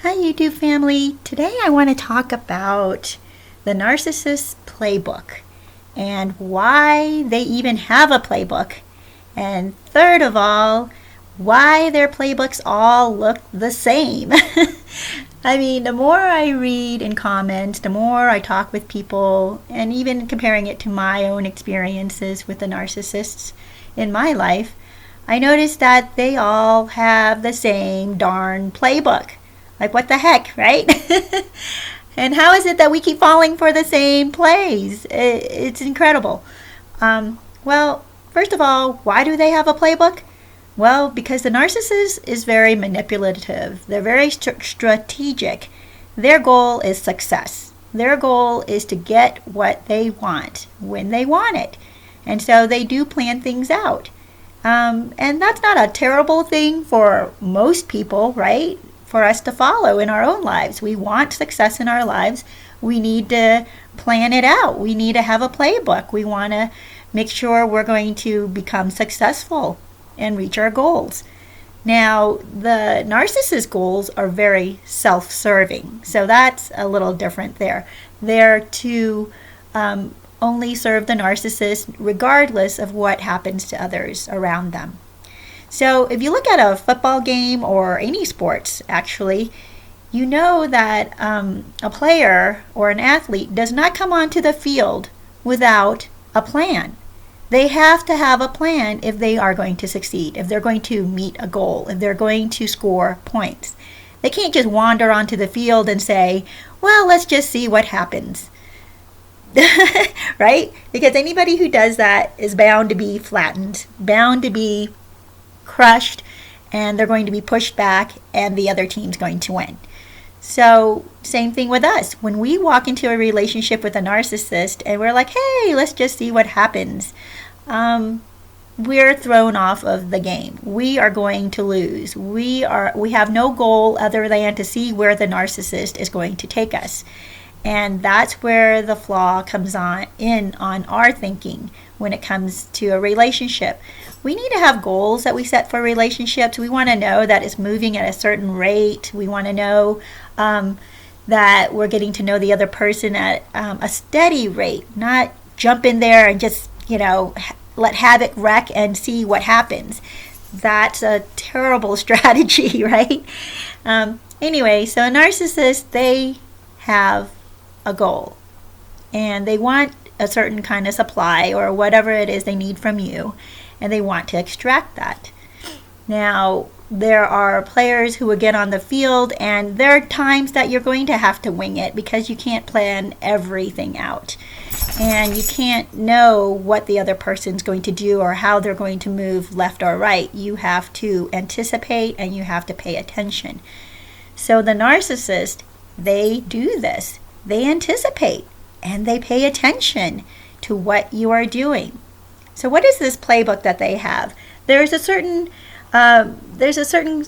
Hi, YouTube family. Today I want to talk about the narcissist playbook and why they even have a playbook. And third of all, why their playbooks all look the same. I mean, the more I read and comment, the more I talk with people, and even comparing it to my own experiences with the narcissists in my life, I notice that they all have the same darn playbook. Like, what the heck, right? And how is it that we keep falling for the same plays? It's incredible. Well, first of all, why do they have a playbook? Well, because the narcissist is very manipulative. They're very strategic. Their goal is success. Their goal is to get what they want when they want it. And so they do plan things out. And that's not a terrible thing for most people, right? For us to follow in our own lives. We want success in our lives. We need to plan it out. We need to have a playbook. We want to make sure we're going to become successful and reach our goals. Now, the narcissist goals are very self-serving. So that's a little different there. They're to only serve the narcissist regardless of what happens to others around them. So if you look at a football game or any sports, actually, you know that a player or an athlete does not come onto the field without a plan. They have to have a plan if they are going to succeed, if they're going to meet a goal, if they're going to score points. They can't just wander onto the field and say, well, let's just see what happens. Right? Because anybody who does that is bound to be flattened, bound to be crushed, and they're going to be pushed back, and the other team's going to win. So same thing with us. When we walk into a relationship with a narcissist and we're like, hey, let's just see what happens, we're thrown off of the game. We are going to lose. We have no goal other than to see where the narcissist is going to take us. And that's where the flaw comes on our thinking when it comes to a relationship. We need to have goals that we set for relationships. We want to know that it's moving at a certain rate. We want to know that we're getting to know the other person at a steady rate, not jump in there and just, let havoc wreck and see what happens. That's a terrible strategy, right? Anyway, so a narcissist, they have a goal, and they want a certain kind of supply or whatever it is they need from you, and they want to extract that. Now, there are players who will get on the field, and there are times that you're going to have to wing it because you can't plan everything out, and you can't know what the other person's going to do or how they're going to move left or right. You have to anticipate, and you have to pay attention. So the narcissist, they do this. They anticipate and they pay attention to what you are doing. So what is this playbook that they have? There's a certain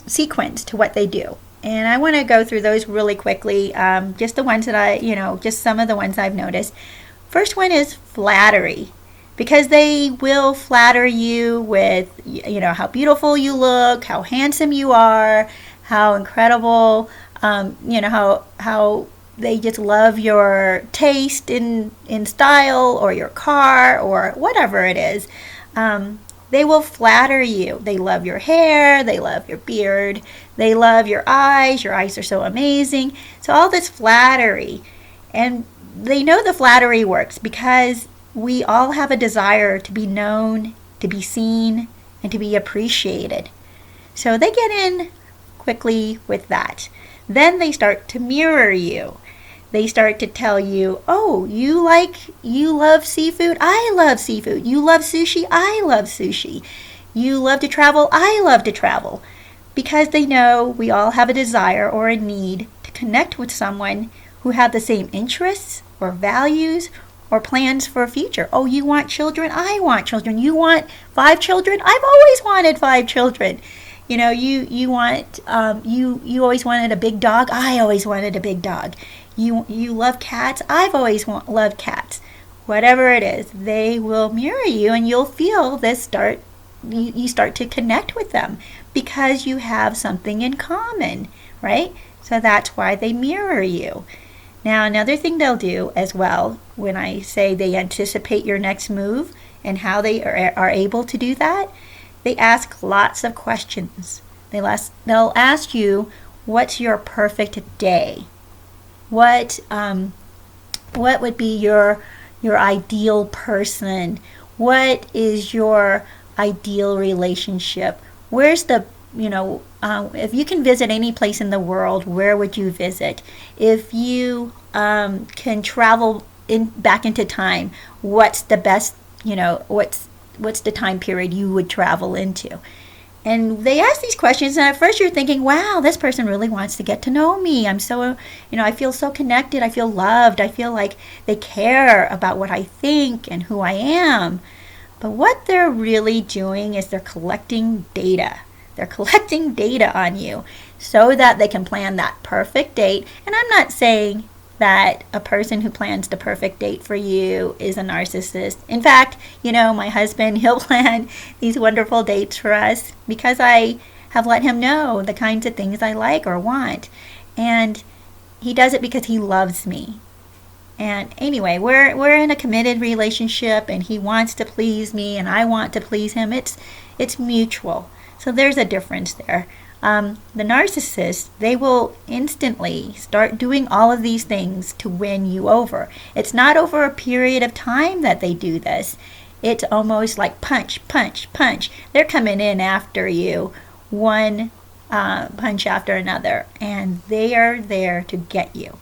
sequence to what they do, and I want to go through those really quickly. Just the ones that just some of the ones I've noticed. First one is flattery, because they will flatter you with how beautiful you look, how handsome you are, how incredible, how they just love your taste in style or your car or whatever it is. They will flatter you. They love your hair. They love your beard. They love your eyes. Your eyes are so amazing. So all this flattery. And they know the flattery works because we all have a desire to be known, to be seen, and to be appreciated. So they get in quickly with that. Then they start to mirror you. They start to tell you, oh, you love seafood? I love seafood. You love sushi? I love sushi. You love to travel? I love to travel. Because they know we all have a desire or a need to connect with someone who have the same interests or values or plans for a future. Oh, you want children? I want children. You want 5 children? I've always wanted 5 children. You always wanted a big dog. I always wanted a big dog. You love cats. I've always loved cats. Whatever it is, they will mirror you, and you'll feel this you start to connect with them because you have something in common, right? So that's why they mirror you. Now, another thing they'll do as well, when I say they anticipate your next move and how they are able to do that, they ask lots of questions. They'll ask you, what's your perfect day? What would be your ideal person? What is your ideal relationship? Where's the, if you can visit any place in the world, where would you visit? If you can travel back into time, what's the best, what's the time period you would travel into? And they ask these questions, and at first you're thinking, wow, this person really wants to get to know me. I'm so, I feel so connected. I feel loved. I feel like they care about what I think and who I am. But what they're really doing is they're collecting data. They're collecting data on you so that they can plan that perfect date. And I'm not saying that a person who plans the perfect date for you is a narcissist. In fact, my husband, he'll plan these wonderful dates for us because I have let him know the kinds of things I like or want. And he does it because he loves me. And anyway, we're in a committed relationship, and he wants to please me and I want to please him. It's mutual. So there's a difference there. The narcissists, they will instantly start doing all of these things to win you over. It's not over a period of time that they do this. It's almost like punch, punch, punch. They're coming in after you, one punch after another, and they are there to get you.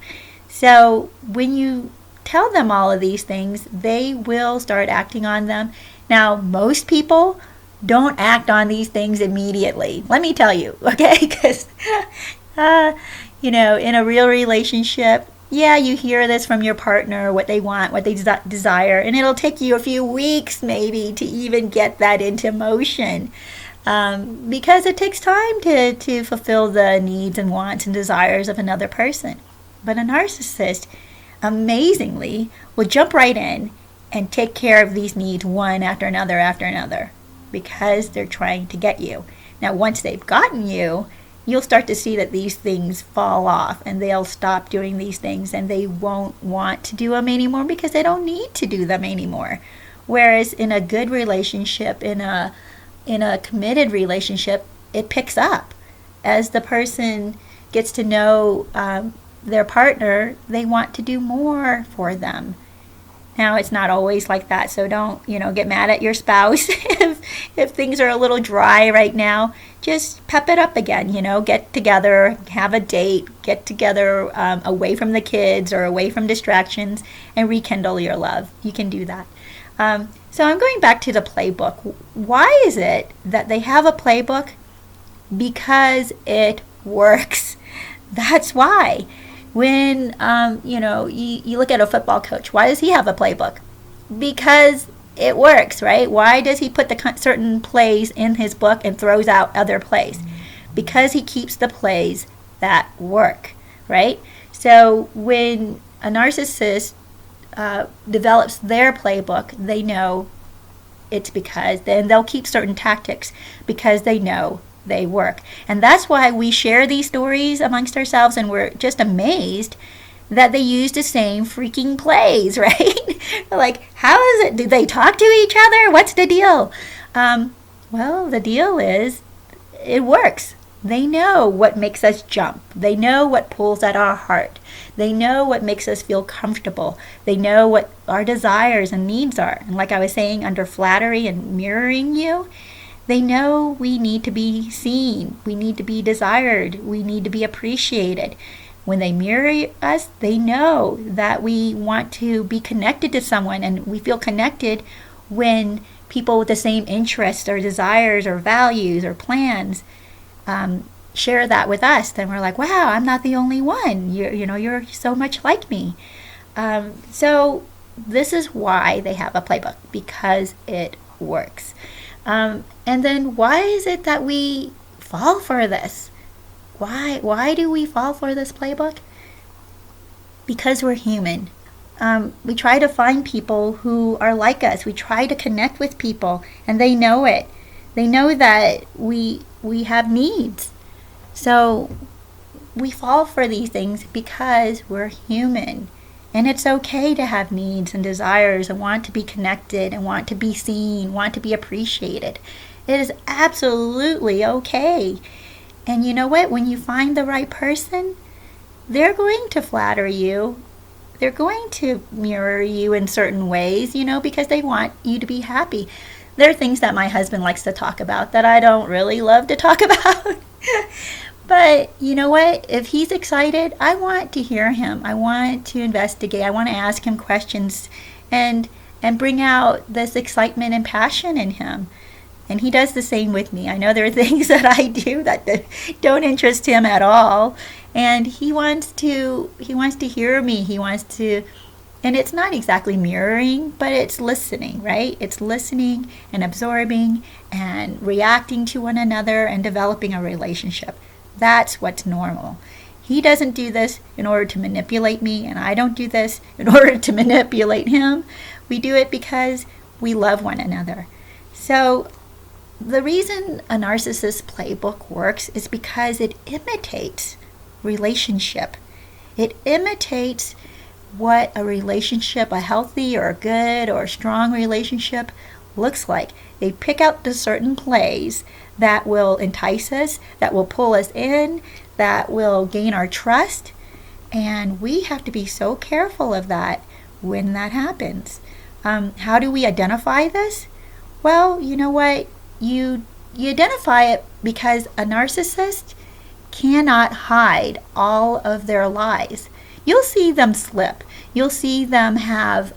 So when you tell them all of these things, they will start acting on them. Now, most people don't act on these things immediately. Let me tell you, okay? Because, in a real relationship, you hear this from your partner, what they want, what they desire, and it'll take you a few weeks maybe to even get that into motion. Because it takes time to fulfill the needs and wants and desires of another person. But a narcissist, amazingly, will jump right in and take care of these needs one after another, because they're trying to get you. Now, once they've gotten you, you'll start to see that these things fall off, and they'll stop doing these things, and they won't want to do them anymore because they don't need to do them anymore. Whereas in a good relationship, in a committed relationship, it picks up. As the person gets to know their partner, they want to do more for them. Now, it's not always like that, so don't, get mad at your spouse if things are a little dry right now. Just pep it up again, get together, have a date, get together away from the kids or away from distractions, and rekindle your love. You can do that. So I'm going back to the playbook. Why is it that they have a playbook? Because it works. That's why. When, you look at a football coach, why does he have a playbook? Because it works, right? Why does he put the certain plays in his book and throws out other plays? Because he keeps the plays that work, right? So when a narcissist develops their playbook, they know it's because, then they'll keep certain tactics because they know they work. And that's why we share these stories amongst ourselves, and we're just amazed that they use the same freaking plays, right? Like, how is it? Do they talk to each other? What's the deal? Well, the deal is it works. They know what makes us jump. They know what pulls at our heart. They know what makes us feel comfortable. They know what our desires and needs are. And like I was saying, under flattery and mirroring you, they know we need to be seen, we need to be desired, we need to be appreciated. When they mirror us, they know that we want to be connected to someone, and we feel connected when people with the same interests or desires or values or plans share that with us. Then we're like, wow, I'm not the only one. You're so much like me. So this is why they have a playbook, because it works. And then why is it that we fall for this? Why do we fall for this playbook? Because we're human. We try to find people who are like us. We try to connect with people, and they know it. They know that we we have needs. So we fall for these things because we're human. And it's okay to have needs and desires and want to be connected and want to be seen, want to be appreciated. It is absolutely okay. And you know what? When you find the right person, they're going to flatter you. They're going to mirror you in certain ways, because they want you to be happy. There are things that my husband likes to talk about that I don't really love to talk about. But you know what? If he's excited, I want to hear him. I want to investigate. I want to ask him questions and bring out this excitement and passion in him. And he does the same with me. I know there are things that I do that don't interest him at all. And he wants to hear me. He wants to, and it's not exactly mirroring, but it's listening, right? It's listening and absorbing and reacting to one another and developing a relationship. That's what's normal. He doesn't do this in order to manipulate me, and I don't do this in order to manipulate him. We do it because we love one another. So the reason a narcissist playbook works is because it imitates relationship. It imitates what a relationship, a healthy or a good or a strong relationship looks like. They pick out the certain plays that will entice us, that will pull us in, that will gain our trust. And we have to be so careful of that when that happens. How do we identify this? Well, you know what? You identify it because a narcissist cannot hide all of their lies. You'll see them slip. You'll see them have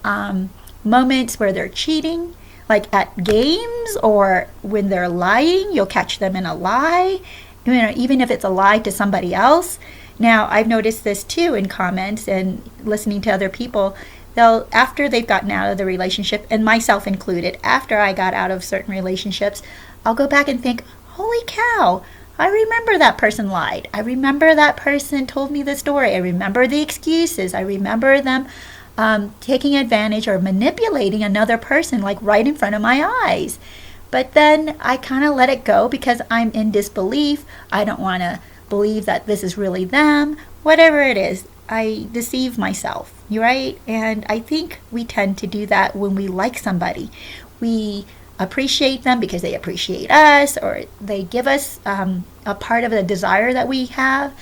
moments where they're cheating, like at games, or when they're lying, you'll catch them in a lie, even if it's a lie to somebody else. Now, I've noticed this too in comments and listening to other people. After they've gotten out of the relationship, and myself included, after I got out of certain relationships, I'll go back and think, holy cow, I remember that person lied. I remember that person told me the story. I remember the excuses. I remember them taking advantage or manipulating another person, like right in front of my eyes. But then I kind of let it go because I'm in disbelief. I don't want to believe that this is really them. Whatever it is, I deceive myself, right? And I think we tend to do that when we like somebody. We appreciate them because they appreciate us, or they give us a part of the desire that we have.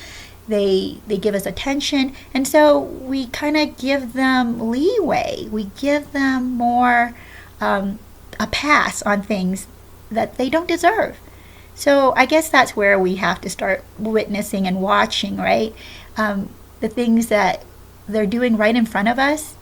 They give us attention, and so we kind of give them leeway. We give them more a pass on things that they don't deserve. So I guess that's where we have to start witnessing and watching, right? The things that they're doing right in front of us,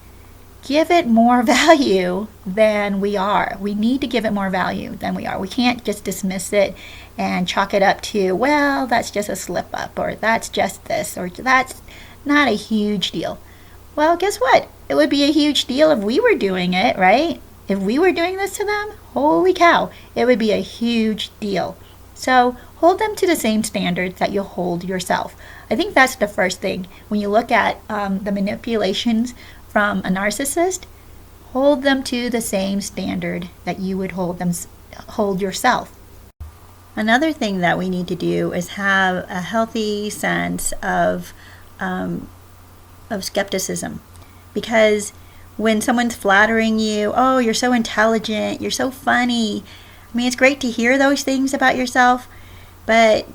give it more value than we are. We need to give it more value than we are. We can't just dismiss it and chalk it up to, well, that's just a slip up, or that's just this, or that's not a huge deal. Well, guess what? It would be a huge deal if we were doing it, right? If we were doing this to them, holy cow, it would be a huge deal. So hold them to the same standards that you hold yourself. I think that's the first thing. When you look at the manipulations from a narcissist, hold them to the same standard that you would hold yourself. Another thing that we need to do is have a healthy sense of skepticism, because when someone's flattering you, oh, you're so intelligent, you're so funny. I mean, it's great to hear those things about yourself, but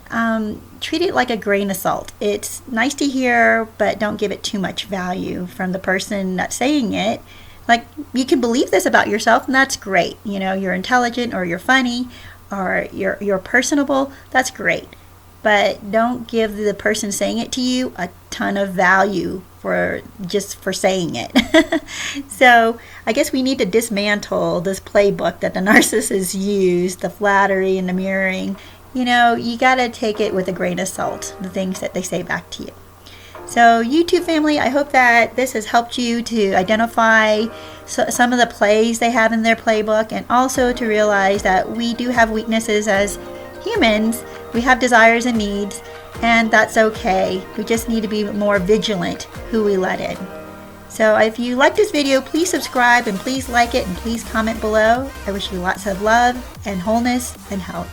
treat it like a grain of salt. It's nice to hear, but don't give it too much value from the person that's saying it. Like, you can believe this about yourself, and that's great. You know, you're intelligent, or you're funny, or you're personable. That's great. But don't give the person saying it to you a ton of value for saying it. So I guess we need to dismantle this playbook that the narcissists use, the flattery and the mirroring. You know, you got to take it with a grain of salt, the things that they say back to you. So YouTube family, I hope that this has helped you to identify some of the plays they have in their playbook, and also to realize that we do have weaknesses as humans. We have desires and needs, and that's okay. We just need to be more vigilant who we let in. So if you like this video, please subscribe, and please like it, and please comment below. I wish you lots of love and wholeness and health.